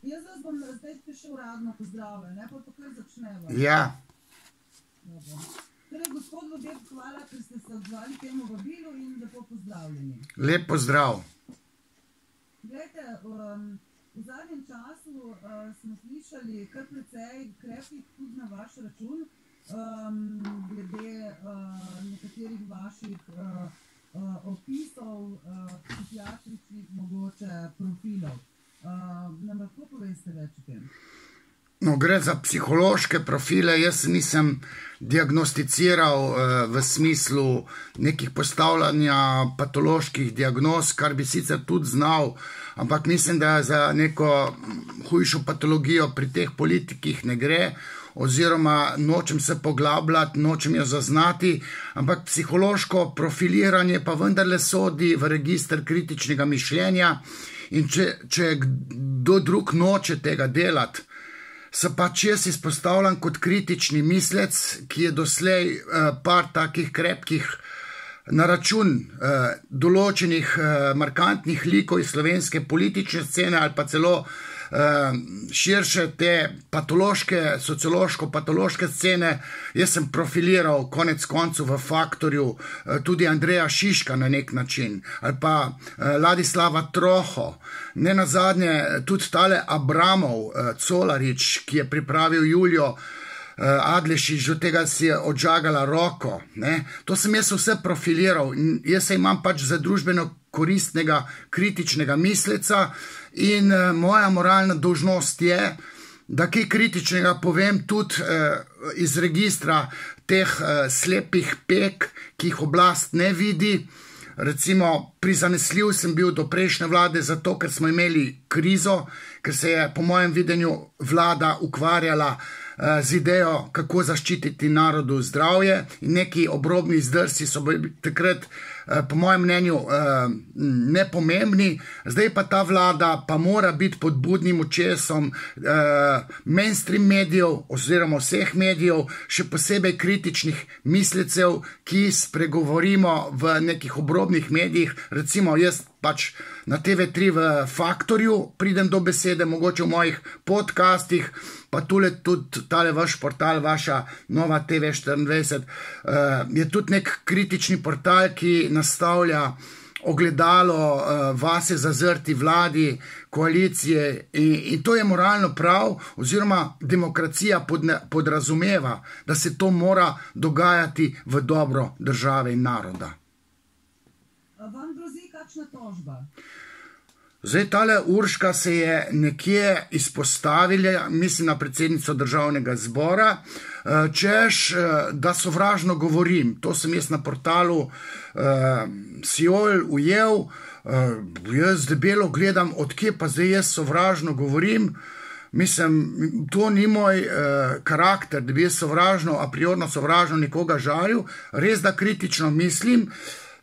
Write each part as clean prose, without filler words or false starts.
Jaz vas bom zdaj še uradno pozdravila, ne? Pa kar začneva. Ja. Torej, gospod Vodeb, hvala, ker ste se odzvali temu vabilu in lepo pozdravljeni. Lep pozdrav. Glejte, v zadnjem času smo slišali kar precej krepkih tudi na vaš račun, glede nekaterih vaših opisov psihiatričnih mogoče profilov. Nam lahko poveste več o tem? No, gre za psihološke profile, jaz nisem diagnosticiral v smislu nekih postavljanja patoloških diagnoz, kar bi sicer tudi znal, ampak mislim, da za neko hujšo patologijo pri teh politikih ne gre, oziroma nočem se poglabljati, nočem jo zaznati, ampak psihološko profiliranje pa vendarle sodi v register kritičnega mišljenja in če kdo drug noče tega delati, se pač jaz izpostavljam kot kritični mislec, ki je doslej par takih krepkih na račun določenih markantnih likov iz slovenske politične scene ali pa celo širše te patološke, sociološko-patološke scene. Jaz sem profiliral konec koncu v Faktorju tudi Andreja Šiška na nek način, ali pa Ladislava Troho, ne nazadnje tudi tale Abramov, Colarič, ki je pripravil Julijo Adlešič, do tega si je odžagala roko. To sem jaz vse profiliral in jaz se imam pač za družbeno koristnega, kritičnega misleca in moja moralna dolžnost je, da kaj kritičnega povem tudi iz registra teh slepih peg, ki jih oblast ne vidi. Recimo, prizanesljiv sem bil do prejšnje vlade zato, ker smo imeli krizo, ker se je po mojem videnju vlada ukvarjala z idejo, kako zaščititi narodu zdravje in neki obrobni zdrsi so bili takrat po mojem mnenju nepomembni. Zdaj pa ta vlada pa mora biti pod budnim očesom mainstream medijev oziroma vseh medijev, še posebej kritičnih mislecev, ki spregovorimo v nekih obrobnih medijih. Recimo jaz pač na TV3 v Faktorju pridem do besede, mogoče v mojih podcastih, pa tudi tale vaš portal, vaša Nova TV24, je tudi nek kritični portal, ki nastavlja ogledalo vase zazrti vladi, koalicije in to je moralno prav, oziroma demokracija podrazumeva, da se to mora dogajati v dobro države in naroda. Vam grozi kakšna tožba? Zdaj, tale Urška se je nekje izpostavila, mislim na predsednico državnega zbora, češ, da sovražno govorim. To sem jaz na portalu Siol ujel, jaz debelo gledam, odkje pa zdaj jaz sovražno govorim. Mislim, to ni moj karakter, da bi jaz sovražno, a priorno sovražno nekoga žalil, res da kritično mislim.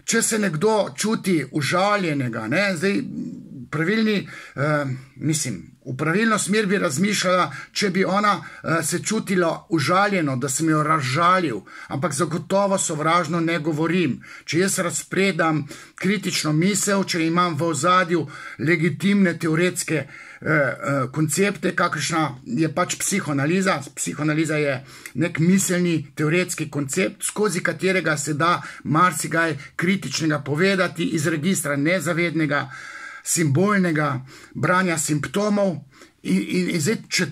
Če se nekdo čuti užaljenega, zdaj pravilni, mislim, v pravilno smer bi razmišljala, če bi ona se čutila užaljeno, da sem jo razžalil, ampak zagotovo sovražno ne govorim. Če jaz razpredam kritično misel, če imam v ozadju legitimne teoretske koncepte, kakršna je pač psihoanaliza. Psihoanaliza je nek miselni teoretski koncept, skozi katerega se da marsikaj kritičnega povedati iz registra nezavednega, simbolnega branja simptomov in zdaj, če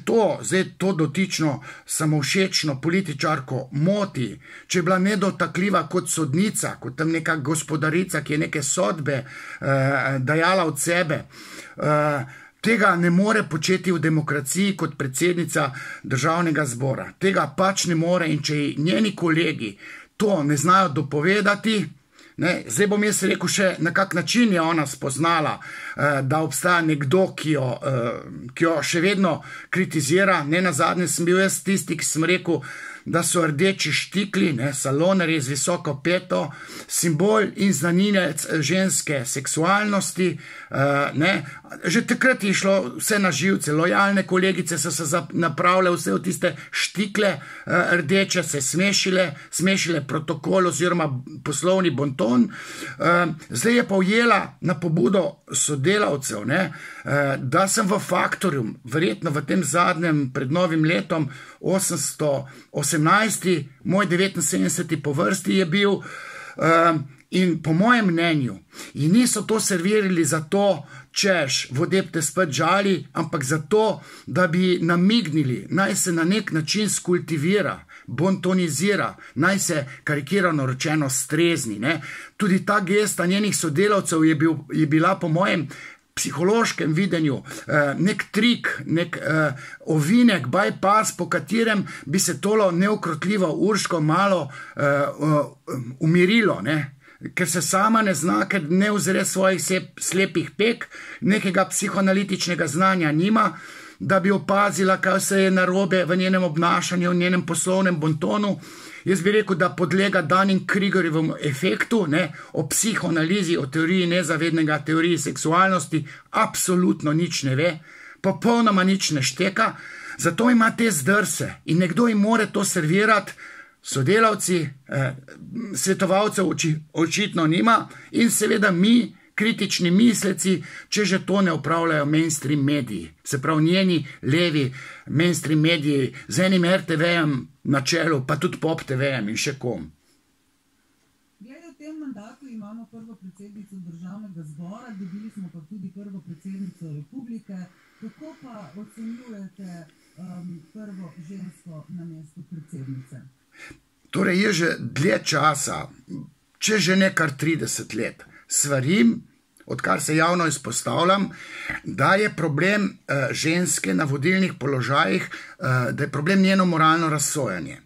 to dotično samovšečno političarko moti, če je bila nedotakljiva kot sodnica, kot tam neka gospodarica, ki je neke sodbe dajala od sebe, tega ne more početi v demokraciji kot predsednica državnega zbora. Tega pač ne more in če njeni kolegi to ne znajo dopovedati, zdaj bom jaz rekel še, na kak način je ona spoznala, da obstaja nekdo, ki jo še vedno kritizira. Ne nazadnje sem bil jaz tisti, ki sem rekel, da so rdeči štikli, salonarji z visoko peto, simbol in znanilec ženske seksualnosti. Že takrat je šlo vse na živce, lojalne kolegice so se napravile vse v tiste štikle rdeče, se smešile protokol oziroma poslovni bonton. Zdaj je pa ujela na pobudo sodelavcev da sem v Faktorju, verjetno v tem zadnjem pred novim letom, 818, moj 79. po vrsti je bil, in po mojem mnenju, in niso to servirali zato, češ, vodeb te spet žali, ampak zato, da bi namignili, naj se na nek način skultivira, bontonizira, naj se karikirano rečeno strezni. Ne? Tudi ta gesta njenih sodelavcev je bila po mojem psihološkem videnju nek trik, nek ovinek, bypass, po katerem bi se tolo neukrotljivo Urško malo umirilo, ne? Ker se sama ne zna, ker ne ozre svojih slepih pek, nekega psihoanalitičnega znanja nima, da bi opazila, kaj se je narobe v njenem obnašanju, v njenem poslovnem bontonu. Jaz bi rekel, da podlega Dunning-Krugerjevemu efektu, ne, o psihoanalizi, o teoriji nezavednega, teoriji seksualnosti, absolutno nič ne ve, popolnoma nič ne šteka, zato ima te zdrse in nekdo jim more to servirati, sodelavci, svetovalcev očitno nima in seveda mi, kritični misleci, če že to ne upravljajo mainstream mediji, se pravi njeni levi mainstream mediji z enim RTV-jem na čelu, pa tudi Pop TV-jem in še kom. Glede, v tem mandatu imamo prvo predsednico Državnega zbora, dobili smo pa tudi prvo predsednico Republike. Kako pa ocenjujete prvo žensko na mestu predsednice? Torej, jaz že dlje časa, če že ne kar 30 let, svarim, odkar se javno izpostavljam, da je problem ženske na vodilnih položajih, da je problem njeno moralno razsojanje.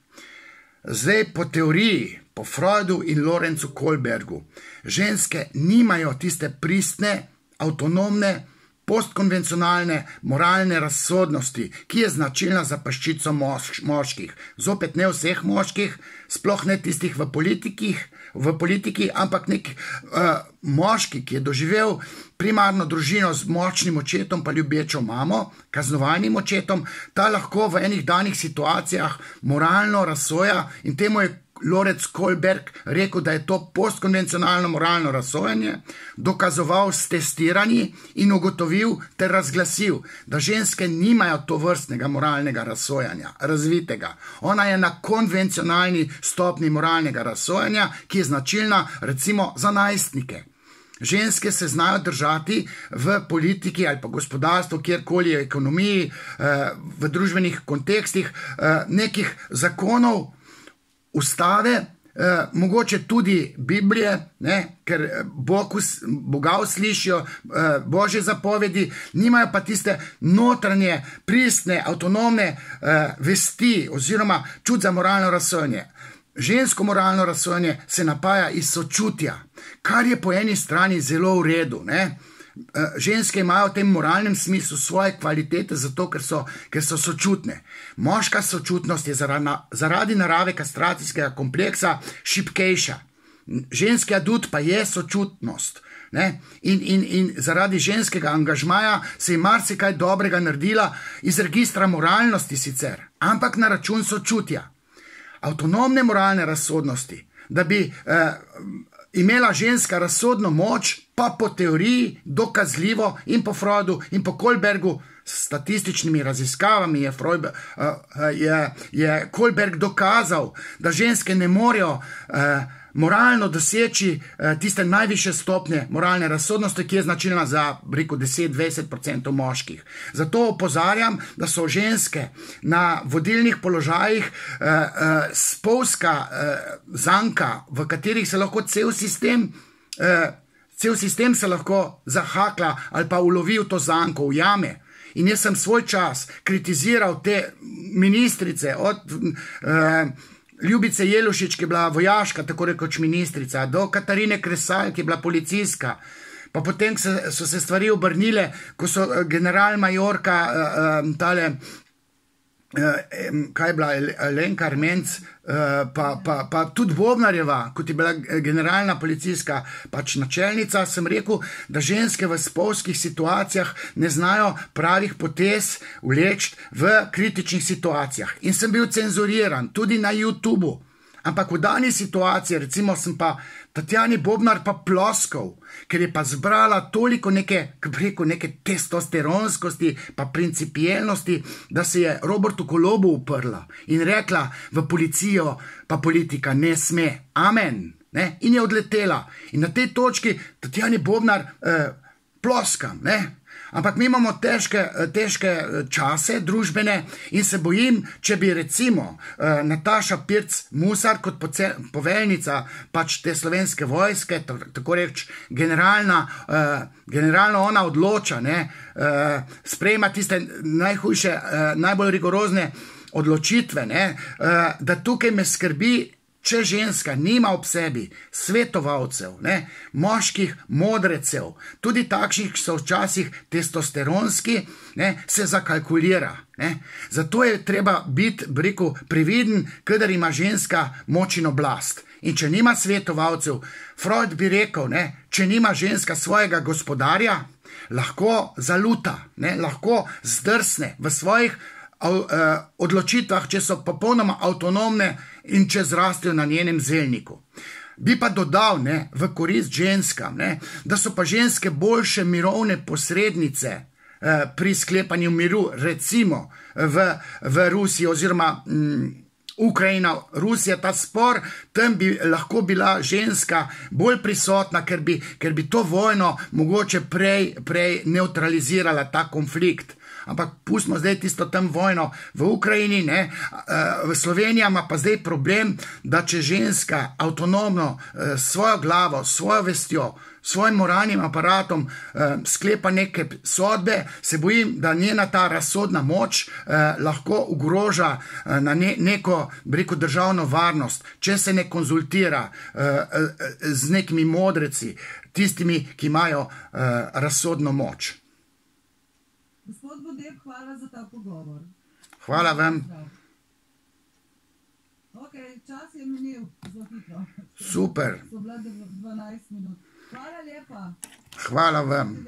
Zdaj, po teoriji, po Freudu in Lorenzu Kohlbergu, ženske nimajo tiste pristne, avtonomne, postkonvencionalne, moralne razsodnosti, ki je značilna za peščico moških. Zopet ne vseh moških, sploh ne tistih v politiki, ampak nek moški, ki je doživel primarno družino z močnim očetom pa ljubečo mamo, kaznovanim očetom, ta lahko v enih danih situacijah moralno razsoja in temu je Lorenz Kohlberg rekel, da je to postkonvencionalno moralno razsojanje, dokazoval s testiranji in ugotovil ter razglasil, da ženske nimajo to vrstnega moralnega razsojanja, razvitega. Ona je na konvencionalni stopni moralnega razsojanja, ki je značilna recimo za najstnike. Ženske se znajo držati v politiki ali pa gospodarstvu, kjerkoli je ekonomiji, v družbenih kontekstih, nekih zakonov, ustave, mogoče tudi Biblije, ne, ker Boga uslišijo, Božje zapovedi, nimajo pa tiste notranje, pristne, avtonomne vesti oziroma čut za moralno razsojanje. Žensko moralno razsojanje se napaja iz sočutja, kar je po eni strani zelo v redu, ne. Ženske imajo v tem moralnem smislu svoje kvalitete zato, ker so sočutne. Moška sočutnost je zaradi narave kastracijskega kompleksa šibkejša. Ženski adut pa je sočutnost. Ne? In zaradi ženskega angažmaja se je marsikaj dobrega naredila iz registra moralnosti sicer, ampak na račun sočutja. Avtonomne moralne razsodnosti, da bi imela ženska razsodno moč, pa po teoriji dokazljivo in po Freudu in po Kohlbergu s statističnimi raziskavami je Kohlberg dokazal, da ženske ne morejo moralno doseči tiste najvišje stopnje moralne razsodnosti, ki je značilna za, rekel, 10-20% moških. Zato opozarjam, da so ženske na vodilnih položajih spolska zanka, v katerih se lahko cel sistem se lahko zahakla ali pa ulovi v to zanko, ujame. In jaz sem svoj čas kritiziral te ministrice od Ljubice Jelušič, ki je bila vojaška, tako rekoč ministrica, do Katarine Kresal, ki je bila policijska, pa potem so se stvari obrnile, ko so general-majorka kaj je bila, Lenka Armenc, pa tudi Bobnarjeva, kot je bila generalna policijska pač načelnica, sem rekel, da ženske v spolskih situacijah ne znajo pravih potez vleči v kritičnih situacijah. In sem bil cenzuriran tudi na YouTubu. Ampak v dani situaciji, recimo sem pa Tatjani Bobnar pa ploskal, ker je pa zbrala toliko neke, kako bi rekel, neke testosteronskosti pa principijelnosti, da se je Robertu Golobu uprla in rekla v policijo pa politika ne sme. Amen. Ne? In je odletela. In na tej točki Tatjani Bobnar ploskam, ne? Ampak mi imamo težke čase družbene in se bojim, če bi recimo Nataša Pirc Musar kot poveljnica pač te slovenske vojske, tako reč generalno ona odloča, ne, sprejema tiste najhujše, najbolj rigorozne odločitve, ne, da tukaj me skrbi, če ženska nima ob sebi svetovalcev, ne, moških modrecev, tudi takšnih, ki so včasih testosteronski, ne, se zakalkulira. Ne. Zato je treba biti, bi rekel, previden, kadar ima ženska moč in oblast. In če nima svetovalcev, Freud bi rekel, ne, če nima ženska svojega gospodarja, lahko zaluta, ne, lahko zdrsne v svojih odločitvah, če so popolnoma avtonomne in če zrastejo na njenem zelniku. Bi pa dodal, ne, v korist ženskam, ne, da so pa ženske boljše mirovne posrednice pri sklepanju miru, recimo v Rusiji oziroma Ukrajina, Rusija, ta spor, tam bi lahko bila ženska bolj prisotna, ker bi to vojno mogoče prej neutralizirala ta konflikt. Ampak pustimo zdaj tisto tam vojno v Ukrajini, ne, v Sloveniji ima pa zdaj problem, da če ženska avtonomno svojo glavo, svojo vestjo, svojim moralnim aparatom sklepa neke sodbe, se bojim, da njena ta razsodna moč lahko ogroža na neko, bi rekel, državno varnost, če se ne konzultira z nekimi modreci, tistimi, ki imajo razsodno moč. Gospod Vodeb, hvala za ta pogovor. Hvala vam. Ok, čas je minil, zelo hitro. Super. So bila 12 minut. Hvala lepa. Hvala vam.